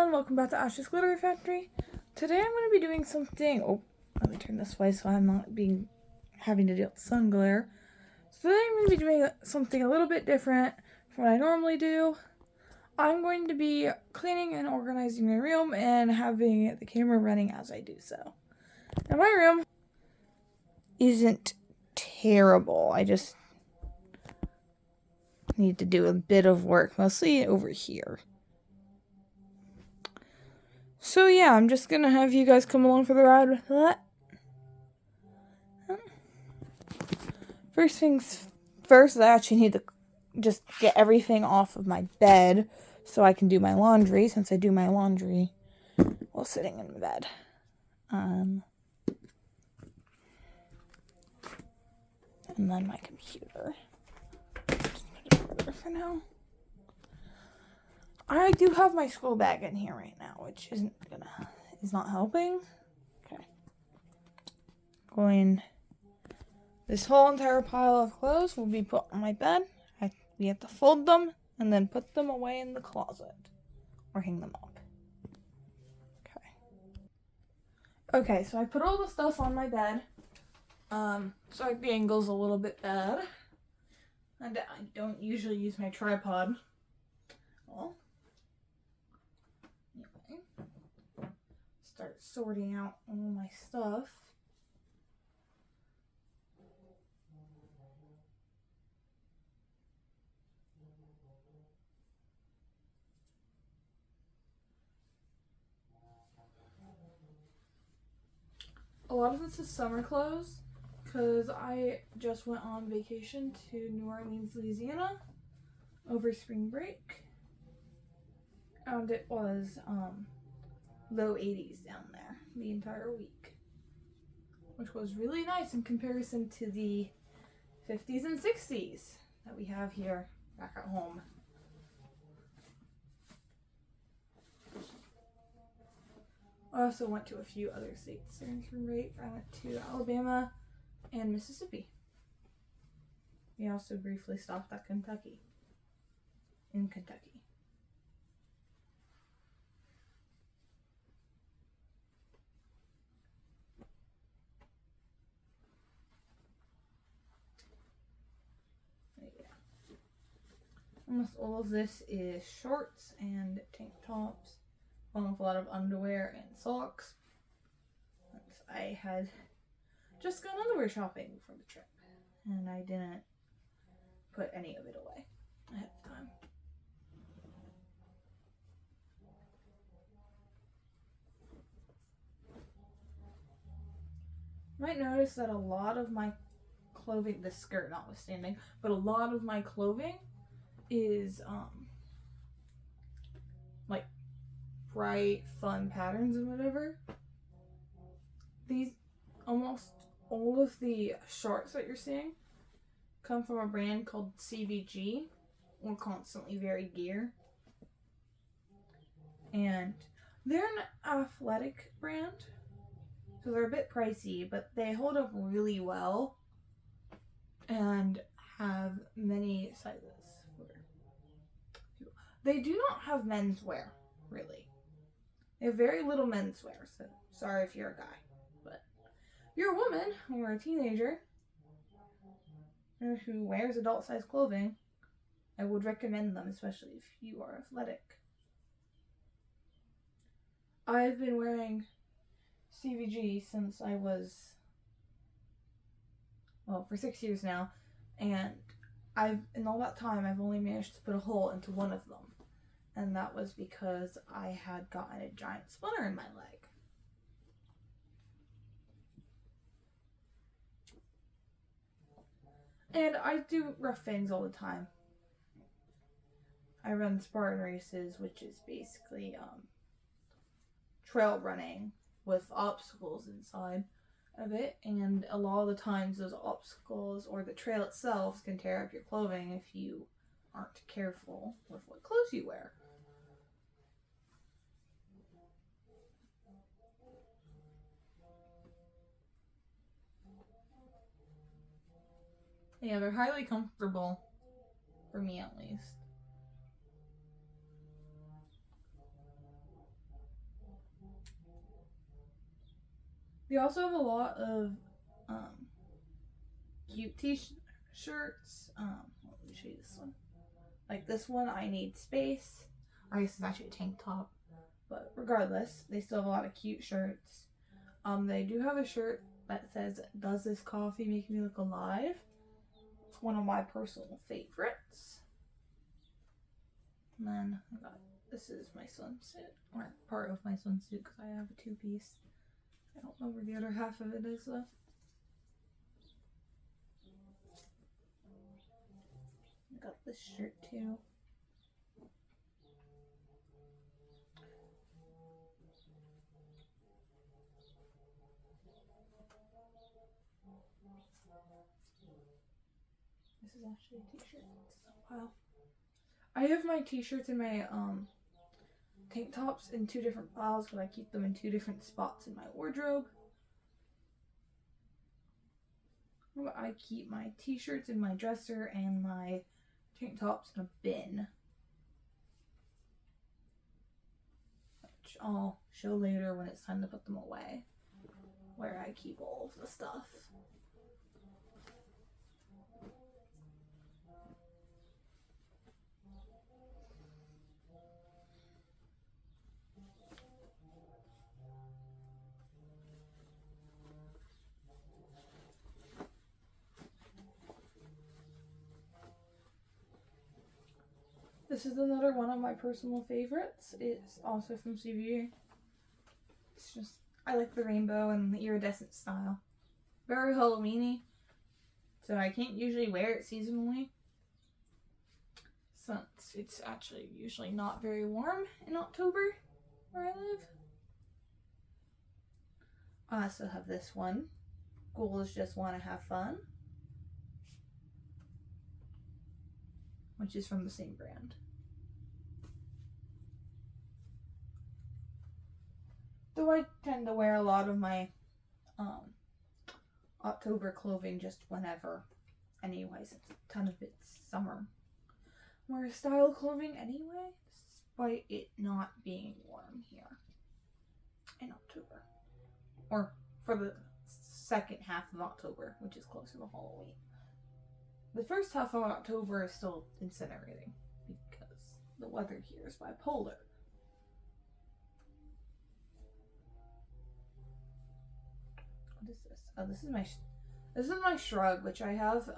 everyone, welcome back to Ash's Glittery Factory. Today I'm going to be doing something, let me turn this way so I'm not having to deal with sun glare. So today I'm going to be doing something a little bit different from what I normally do. I'm going to be cleaning and organizing my room and having the camera running as I do so. Now my room isn't terrible, I just need to do a bit of work, mostly over here. So yeah, I'm just gonna have you guys come along for the ride with that. First things first, I actually need to just get everything off of my bed so I can do my laundry, since I do my laundry while sitting in the bed. And then my computer. Just put it over there for now. I do have my school bag in here right now, which is not helping. Okay. This whole entire pile of clothes will be put on my bed. We have to fold them and then put them away in the closet or hang them up. Okay, so I put all the stuff on my bed. Sorry, the angle's a little bit bad. And I don't usually use my tripod. Well, anyway, start sorting out all my stuff. A lot of this is summer clothes because I just went on vacation to New Orleans, Louisiana over spring break. And it was low 80s down there the entire week, which was really nice in comparison to the 50s and 60s that we have here back at home. I also went to a few other states during spring break. I went to Alabama and Mississippi. We also briefly stopped at Kentucky. Almost all of this is shorts and tank tops, along with a lot of underwear and socks. I had just gone underwear shopping for the trip, and I didn't put any of it away ahead of time. You might notice that a lot of my clothing, the skirt notwithstanding, but a lot of my clothing is like bright, fun patterns and whatever. Almost all of the shorts that you're seeing come from a brand called CVG, or Constantly Varied Gear. And they're an athletic brand, so they're a bit pricey, but they hold up really well and have many sizes. They do not have menswear, really. They have very little menswear, so sorry if you're a guy. But if you're a woman or a teenager who wears adult-sized clothing, I would recommend them, especially if you are athletic. I've been wearing CVG since I was, for 6 years now, and in all that time, I've only managed to put a hole into one of them. And that was because I had gotten a giant splinter in my leg. And I do rough things all the time. I run Spartan races, which is basically trail running with obstacles inside of it. And a lot of the times those obstacles or the trail itself can tear up your clothing if you aren't careful with what clothes you wear. Yeah, they're highly comfortable, for me at least. They also have a lot of cute t-shirts. Let me show you this one. Like this one, I Need Space. I guess it's actually a tank top. But regardless, they still have a lot of cute shirts. They do have a shirt that says, "Does this coffee make me look alive?" It's one of my personal favorites. And then I got, this is my swimsuit, or part of my swimsuit, because I have a two-piece. I don't know where the other half of it is though. I got this shirt too. This is actually a t-shirt. Wow. I have my t-shirts and my tank tops in two different piles because I keep them in two different spots in my wardrobe. I keep my t-shirts in my dresser and my tank tops in a bin, which I'll show later when it's time to put them away, where I keep all of the stuff. This is another one of my personal favorites. It's also from CVG. It's just, I like the rainbow and the iridescent style. Very Halloween-y. So I can't usually wear it seasonally, since it's actually usually not very warm in October where I live. I also have this one. Ghouls Just Want to Have Fun, which is from the same brand. Though I tend to wear a lot of my October clothing just whenever anyway, since a ton of it's summer. Wear style clothing anyway, despite it not being warm here in October. Or for the second half of October, which is closer to Halloween. The first half of October is still incinerating because the weather here is bipolar. What is this? Oh, this is my shrug, which I have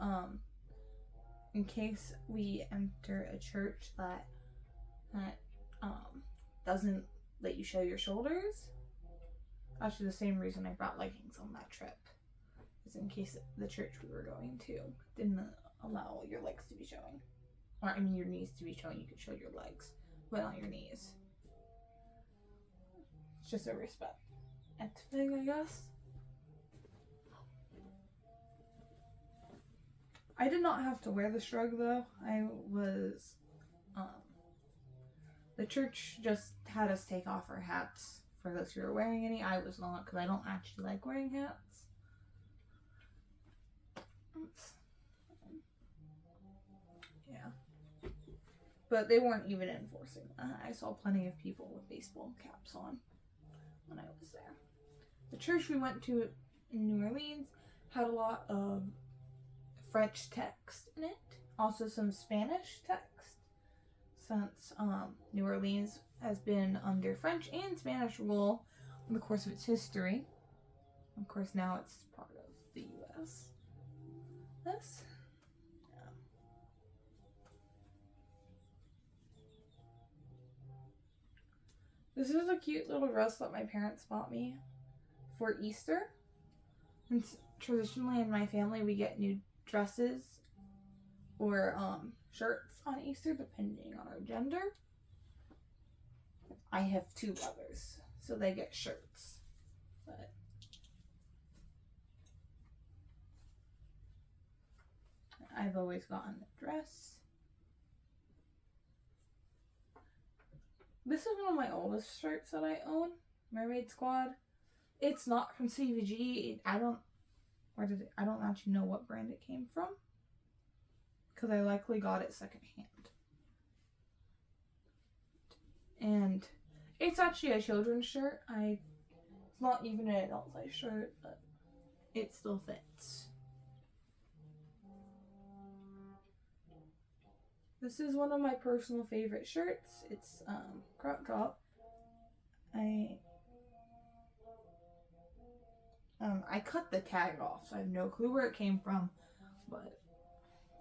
in case we enter a church that doesn't let you show your shoulders. Actually, the same reason I brought leggings on that trip is in case the church we were going to didn't allow your legs to be showing. Or, I mean, your knees to be showing. You could show your legs, but not your knees. It's just a respect thing, I guess. I did not have to wear the shrug, though. I was, the church just had us take off our hats for those who were wearing any. I was not, because I don't actually like wearing hats. Yeah. But they weren't even enforcing that. I saw plenty of people with baseball caps on when I was there. The church we went to in New Orleans had a lot of French text in it. Also some Spanish text, since New Orleans has been under French and Spanish rule in the course of its history. Of course, now it's part of the U.S. This. Yeah. This is a cute little dress that my parents bought me for Easter. And traditionally in my family, we get new dresses or shirts on Easter, depending on our gender. I have two brothers, so they get shirts. But I've always gotten a dress. This is one of my oldest shirts that I own, Mermaid Squad. It's not from CVG. I don't actually know what brand it came from, because I likely got it secondhand. And it's actually a children's shirt. It's It's not even an adult size shirt, but it still fits. This is one of my personal favorite shirts. It's crop top. I cut the tag off, so I have no clue where it came from, but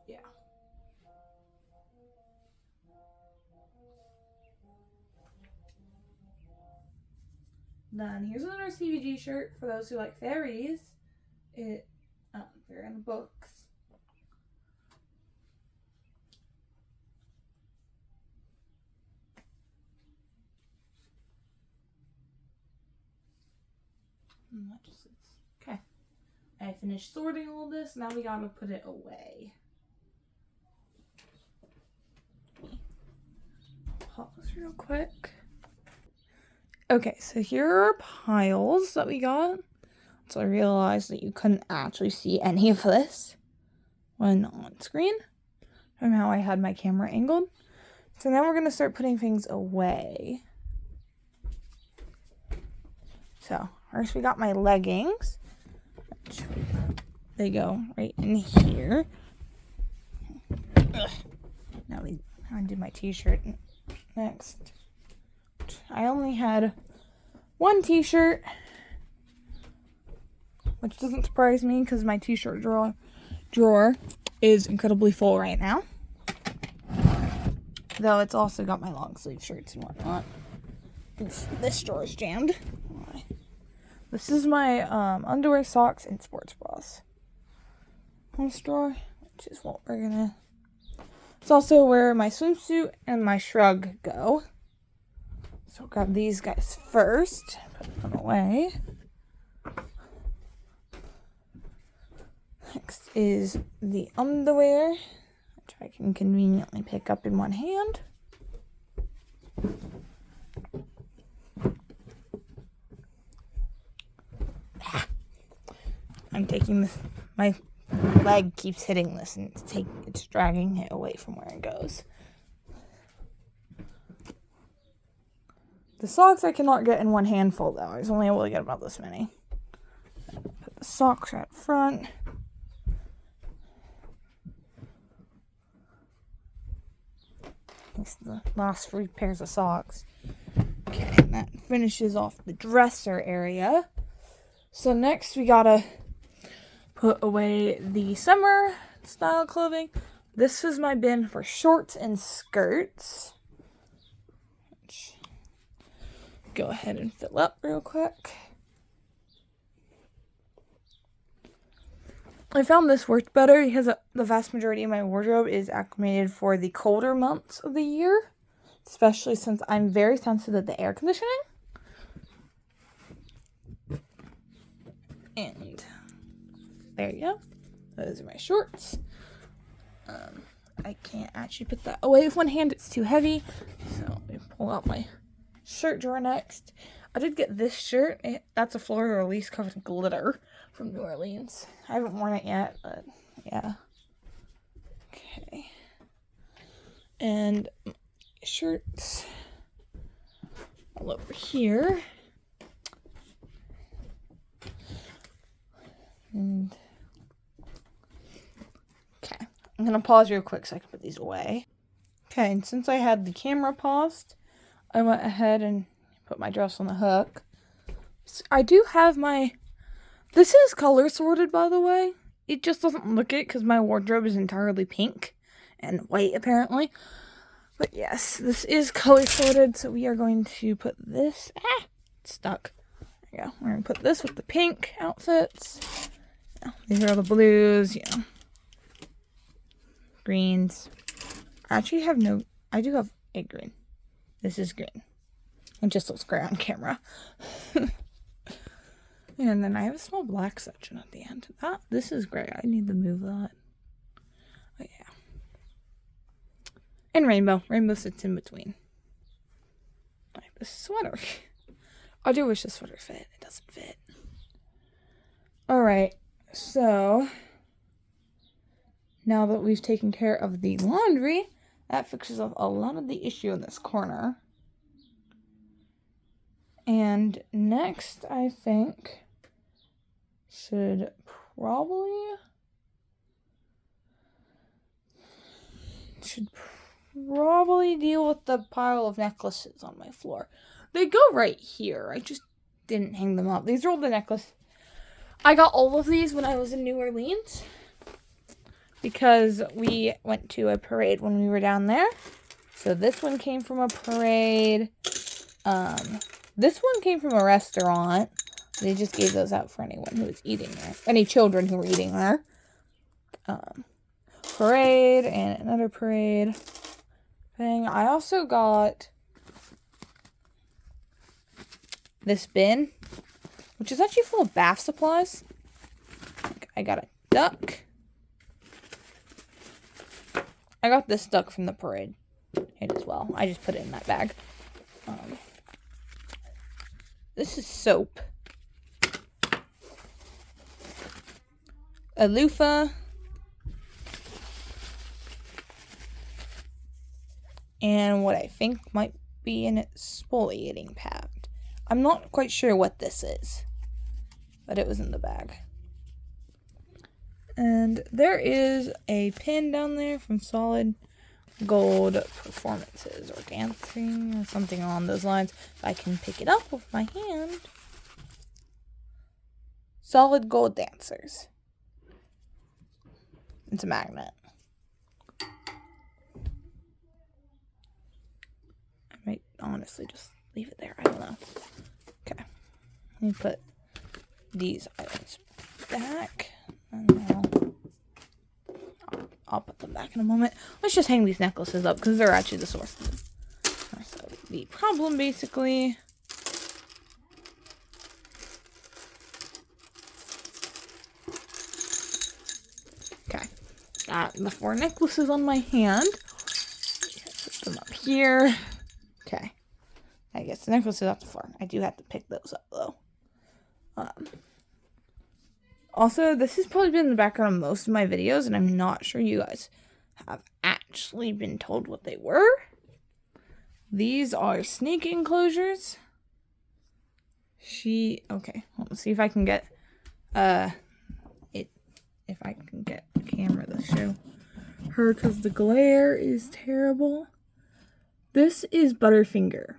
yeah. Then here's another CVG shirt for those who like fairies. They're in the books. And that just is okay. I finished sorting all this. Now we gotta put it away. Pause real quick. Okay, so here are piles that we got. So I realized that you couldn't actually see any of this when on screen from how I had my camera angled. So now we're going to start putting things away. So first we got my leggings. They go right in here. Now I do my t-shirt next. I only had one t-shirt, which doesn't surprise me because my t-shirt drawer is incredibly full right now. Though it's also got my long sleeve shirts and whatnot. This drawer is jammed. This is my underwear, socks, and sports bras. This drawer, which is what we're gonna... It's also where my swimsuit and my shrug go. So grab these guys first, put them away. Next is the underwear, which I can conveniently pick up in one hand. I'm taking this, my leg keeps hitting this and it's dragging it away from where it goes. The socks I cannot get in one handful though. I was only able to get about this many. Put the socks right front. It's the last 3 pairs of socks. Okay, and that finishes off the dresser area. So next we gotta put away the summer style clothing. This is my bin for shorts and skirts. Go ahead and fill up real quick. I found this worked better because the vast majority of my wardrobe is acclimated for the colder months of the year, especially since I'm very sensitive to air conditioning. And there you go. Those are my shorts. I can't actually put that away with one hand. It's too heavy. So let me pull out my shirt drawer next. I did get this shirt. That's a Florida Release covered in glitter from New Orleans. I haven't worn it yet, but yeah. Okay. And my shirts all over here. And okay, I'm gonna pause real quick so I can put these away. Okay, and since I had the camera paused, I went ahead and put my dress on the hook. So I do have my... This is color sorted, by the way. It just doesn't look it because my wardrobe is entirely pink and white, apparently. But yes, this is color sorted, so we are going to put this... it's stuck. There you go. We're going to put this with the pink outfits. These are the blues, you know. Greens. I actually have no... I do have a green. This is green. It just looks gray on camera. And then I have a small black section at the end. This is gray. I need to move that. But yeah. And rainbow. Rainbow sits in between. Like this sweater. I do wish this sweater fit. It doesn't fit. Alright. So, now that we've taken care of the laundry, that fixes up a lot of the issue in this corner. And next, I think, should probably deal with the pile of necklaces on my floor. They go right here. I just didn't hang them up. These are all the necklaces. I got all of these when I was in New Orleans because we went to a parade when we were down there. So this one came from a parade. This one came from a restaurant. They just gave those out for anyone who was eating there. Any children who were eating there. Parade and another parade thing. I also got this bin, which is actually full of bath supplies. I got a duck. I got this duck from the parade as well. I just put it in that bag. This is soap. A loofah. And what I think might be an exfoliating pad. I'm not quite sure what this is, but it was in the bag. And there is a pin down there from Solid Gold Performances or Dancing or something along those lines. I can pick it up with my hand. Solid Gold Dancers. It's a magnet. I might honestly just leave it there. I don't know. Okay. Let me put these items back. And I'll put them back in a moment. Let's just hang these necklaces up because they're actually the source of the problem, basically. Okay. Got the 4 necklaces on my hand. Put them up here. Okay. I guess the necklaces off the floor. I do have to pick those up, though. Also, this has probably been in the background of most of my videos, and I'm not sure you guys have actually been told what they were. These are snake enclosures. Okay, let's see if I can get, if I can get the camera to show her, because the glare is terrible. This is Butterfinger.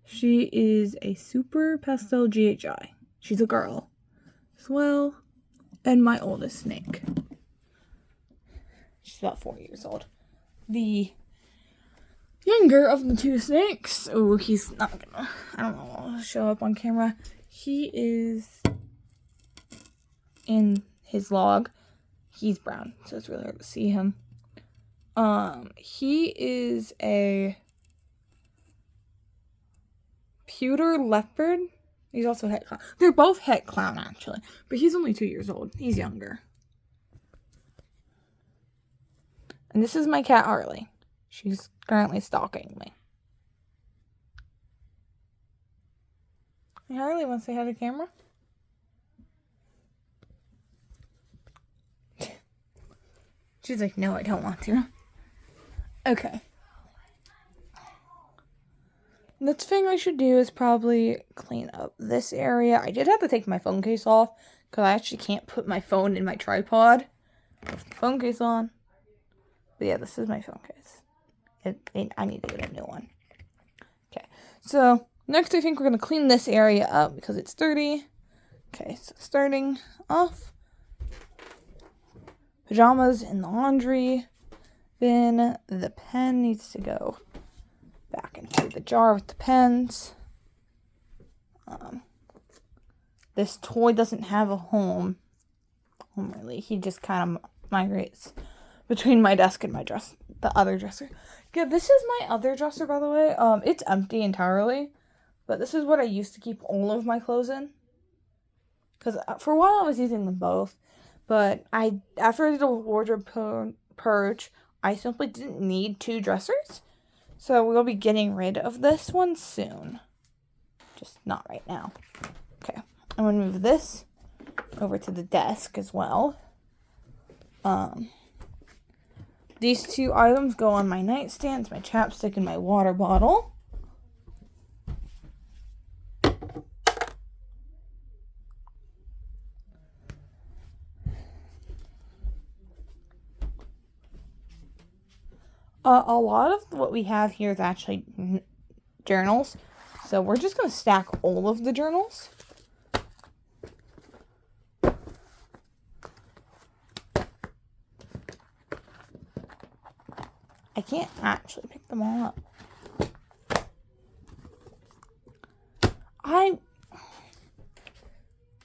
She is a super pastel GHI. She's a girl as well, and my oldest snake. She's about 4 years old. The younger of the 2 snakes, oh, he's not gonna, I don't know, show up on camera. He is in his log. He's brown, so it's really hard to see him. He is a pewter leopard. He's also a het clown. They're both het clown, actually. But he's only 2 years old. He's younger. And this is my cat, Harley. She's currently stalking me. Hey, Harley, want to say hi to the camera? She's like, no, I don't want to. Okay. Next thing I should do is probably clean up this area. I did have to take my phone case off because I actually can't put my phone in my tripod with the phone case on. But yeah, this is my phone case. I need to get a new one. Okay, so next I think we're going to clean this area up because it's dirty. Okay, so starting off, pajamas in the laundry bin. The pen needs to go back into the jar with the pens. This toy doesn't have a home really. He just kind of migrates between my desk and my the other dresser. Yeah, this is my other dresser, by the way. It's empty entirely, but this is what I used to keep all of my clothes in. Because for a while I was using them both, but after I did a wardrobe purge, I simply didn't need 2 dressers. So we'll be getting rid of this one soon. Just not right now. Okay. I'm going to move this over to the desk as well. These 2 items go on my nightstand. It's my chapstick and my water bottle. A lot of what we have here is actually journals. So we're just going to stack all of the journals. I can't actually pick them all up.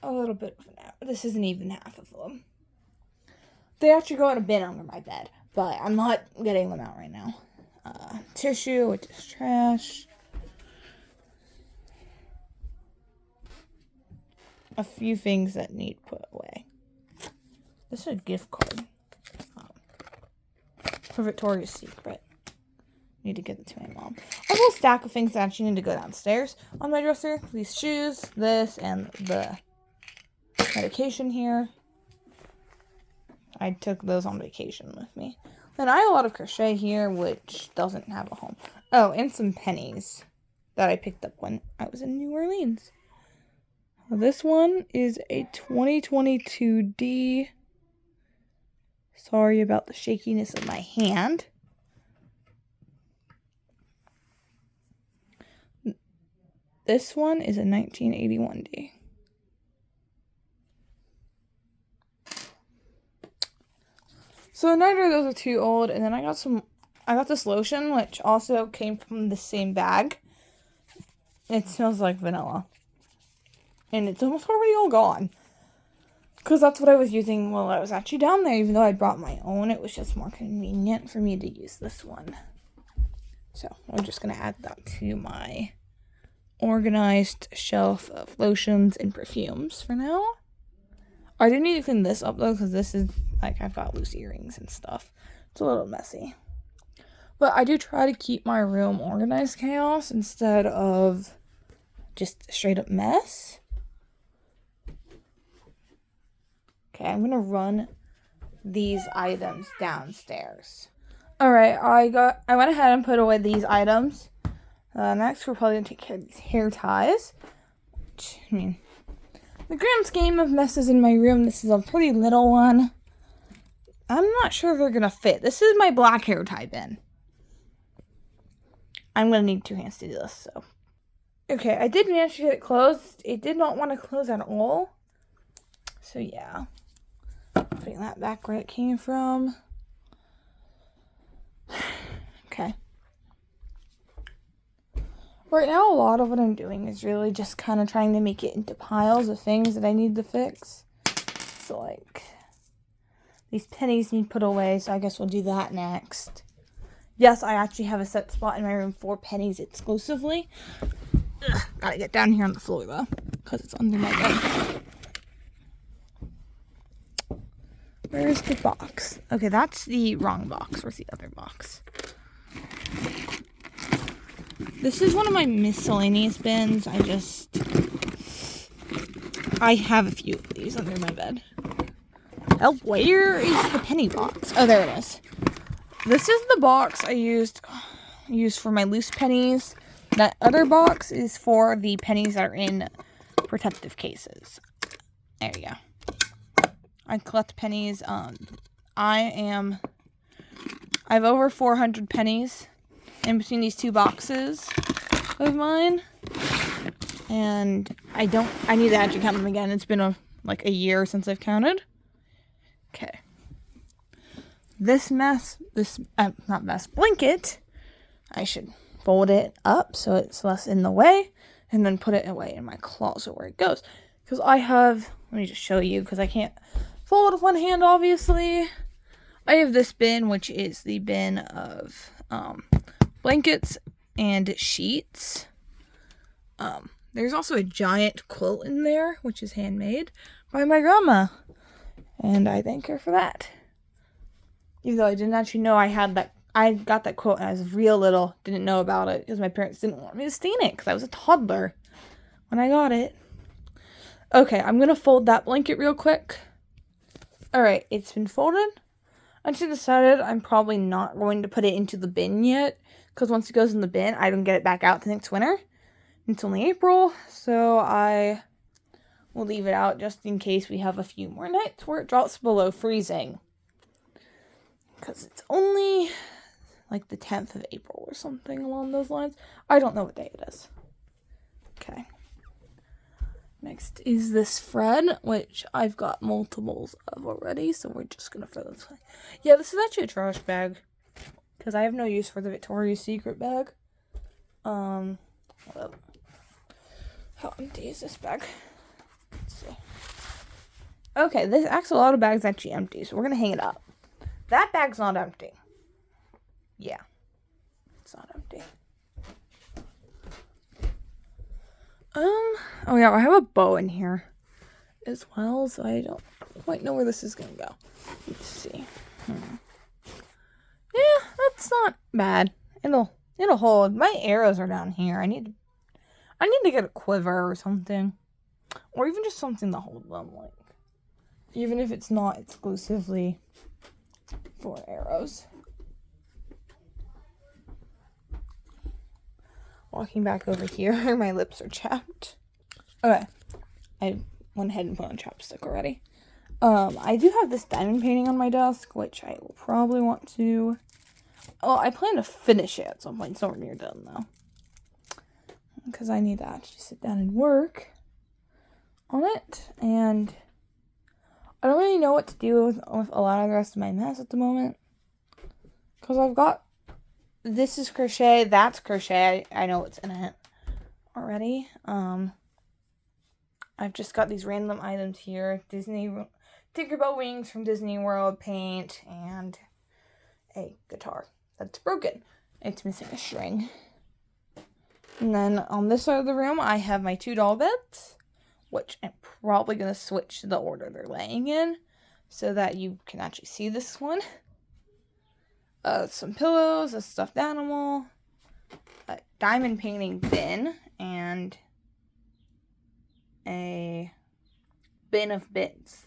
A little bit of this isn't even half of them. They actually go in a bin under my bed, but I'm not getting them out right now. Tissue, which is trash. A few things that need put away. This is a gift card for Victoria's Secret. Need to give it to my mom. I have a stack of things that actually need to go downstairs on my dresser. These shoes, this, and the medication here. I took those on vacation with me. Then I have a lot of crochet here, which doesn't have a home. Oh, and some pennies that I picked up when I was in New Orleans. This one is a 2022D. Sorry about the shakiness of my hand. This one is a 1981D. So neither of those are too old. And then I got this lotion, which also came from the same bag. It smells like vanilla. And it's almost already all gone. Because that's what I was using while I was actually down there. Even though I brought my own, it was just more convenient for me to use this one. So we're just going to add that to my organized shelf of lotions and perfumes for now. I do need to clean this up though, because this is, like, I've got loose earrings and stuff. It's a little messy. But I do try to keep my room organized chaos instead of just straight up mess. Okay, I'm going to run these items downstairs. Alright, I went ahead and put away these items. Next, we're probably going to take care of these hair ties. Which, I mean, the grand scheme of messes in my room, this is a pretty little one. I'm not sure they're going to fit. This is my black hair tie bin. I'm going to need 2 hands to do this, so. Okay, I did manage to get it closed. It did not want to close at all. So, yeah. Putting that back where it came from. Okay. Right now, a lot of what I'm doing is really just kind of trying to make it into piles of things that I need to fix. So, like, these pennies need put away, so I guess we'll do that next. Yes, I actually have a set spot in my room for pennies exclusively. Ugh, gotta get down here on the floor, though, because it's under my bed. Where's the box? Okay, that's the wrong box. Where's the other box? This is one of my miscellaneous bins. I have a few of these under my bed. Oh, where is the penny box? Oh, there it is. This is the box I used for my loose pennies. That other box is for the pennies that are in protective cases. There you go. I collect pennies. I have over 400 pennies in between these 2 boxes of mine. And I need to actually count them again. It's been like a year since I've counted. Okay. This blanket, I should fold it up so it's less in the way, and then put it away in my closet where it goes. Because let me just show you, because I can't fold with one hand, obviously. I have this bin, which is the bin of blankets and sheets. There's also a giant quilt in there, which is handmade by my grandma. And I thank her for that. Even though I didn't actually know I got that quilt when I was real little. Didn't know about it because my parents didn't want me to stain it because I was a toddler when I got it. Okay, I'm going to fold that blanket real quick. Alright, it's been folded. I just decided I'm probably not going to put it into the bin yet, because once it goes in the bin, I don't get it back out the next winter. It's only April, so I will leave it out just in case we have a few more nights where it drops below freezing. Because it's only like the 10th of April or something along those lines. I don't know what day it is. Okay. Next is this Fred, which I've got multiples of already, so we're just gonna throw this away. Yeah, this is actually a trash bag, because I have no use for the Victoria's Secret bag. Hold up. How empty is this bag? Let's see. Okay, this axolotl bag's actually empty, so we're gonna hang it up. That bag's not empty. Yeah, it's not empty. Oh yeah, I have a bow in here as well, so I don't quite know where this is gonna go. Let's see. Yeah, that's not bad. It'll hold. My arrows are down here. I need to get a quiver or something, or even just something to hold them, like, even if it's not exclusively for arrows. Walking back over here, my lips are chapped. Okay, I went ahead and put on chapstick already. I do have this diamond painting on my desk, which I will probably want to... Oh, I plan to finish it at some point. It's nowhere near done, though. Because I need to actually sit down and work on it. And I don't really know what to do with a lot of the rest of my mess at the moment. Because I've got... This is crochet, that's crochet. I know what's in it already. I've just got these random items here. Tinkerbell wings from Disney World, paint, and a guitar that's broken. It's missing a string. And then on this side of the room, I have my 2 doll beds, which I'm probably going to switch to the order they're laying in so that you can actually see this one. Some pillows, a stuffed animal, a diamond painting bin, and a bin of bits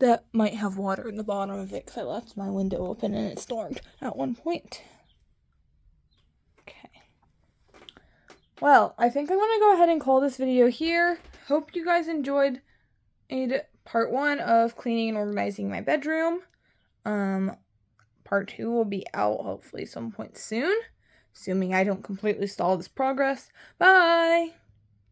that might have water in the bottom of it because I left my window open and it stormed at one point. Okay. Well, I think I'm going to go ahead and call this video here. Hope you guys enjoyed part 1 of cleaning and organizing my bedroom. Part 2 will be out hopefully some point soon, assuming I don't completely stall this progress. Bye!